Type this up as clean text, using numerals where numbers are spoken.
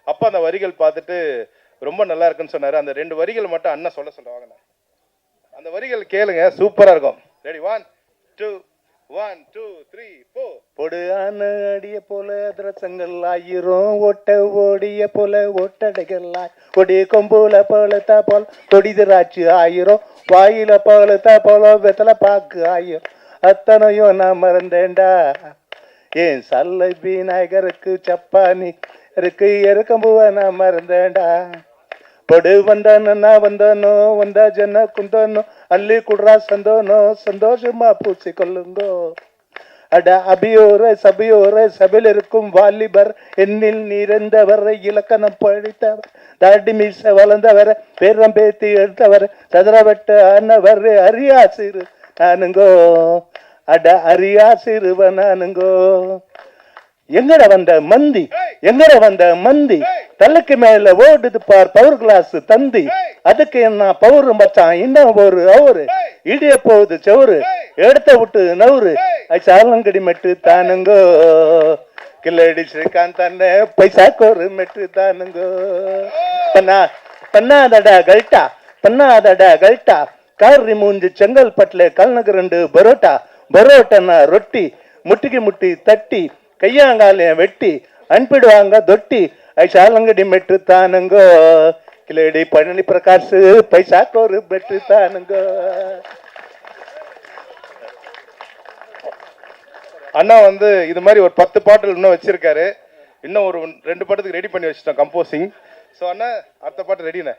அப்போ அந்த வரிகள் பார்த்துட்டு ரொம்ப நல்லா இருக்குன்னு சொன்னார். அந்த 2 வரிகள் மட்டும் அண்ணன் சொல்லுவாங்கண்ணா. அந்த வரிகள் கேளுங்க, சூப்பராக இருக்கும். ரெடி 1 2 1 2 3 4. பொடு ஆன அடிய போல அதிரசங்கள் ஆயிரும், ஓட்ட ஓடிய போல ஓட்டடைகள்லாம் கொடி கொம்புல பழுத்தா போல் கொடி திராட்சி ஆயிரும், வாயில பழுத்தா போல வெத்தலை பாக்கு ஆயிரும், அத்தனையும் நான் மறந்தேன்டா ஏன் சல்லை விநாயகருக்கு சப்பானி இருக்கு எருக்கம்புவ நான் மறந்தேன்டா. படு வந்தானா வந்தானோ வந்தா ஜன குந்தானோ அள்ளி குடுறா சந்தோனோ சந்தோஷமா பூசி கொள்ளுங்கோ. அட அபியோர சபையோர சபையில் இருக்கும் வாலிபர் என்னில் நிறைந்தவர் இலக்கணம் படித்தவர் தாடி மீச வளர்ந்தவர் பேரம் பேத்தி எடுத்தவர் சதுரவட்ட ஆனவர் அரியா சிறு நானுங்கோ. அட அரியா சிறுவன் நானுங்கோ. எங்கட வந்த மந்தி எங்கட வந்த மந்தி தள்ளுக்கு மேல ஓடுது பார் பவர் கிளாஸ் தந்தி, அதுக்கு என்ன பவுரு மச்சான் இன்னும் ஒரு அவரு இடிய போகுது சவுரு எடுத்த விட்டு நவுரு சாலங்கடி மெட்டு தானுங்கோ. கில்லடி ஸ்ரீகாந்த் அண்ணே பைசா கோரு மெட்டு தானுங்கோ. பண்ணாதடா கல்ட்டா பண்ணாதடா கல்ட்டா காரி மூஞ்சி செங்கல்பட்டுல கல்நகர் 2 பரோட்டா பரோட்டனா ரொட்டி முட்டிக்கு முட்டி தட்டி கையாங்காலைய வெட்டி அனுப்பிடுவாங்க தொட்டி ஐசாலங்கடி மெட்டு தானுங்கோ. கிளடி பழனி பிரகாஷ் பைசாக்கு ஒரு மெட்டு தானுங்கோ. அண்ணா வந்து இது மாதிரி ஒரு 10 பாட்டுகள் இன்னும் வச்சிருக்காரு. இன்னும் ஒரு 2 பாட்டுக்கு ரெடி பண்ணி வச்சுட்டோம் கம்போசிங். ஸோ அண்ணா அடுத்த பாட்டு ரெடிண்ணே.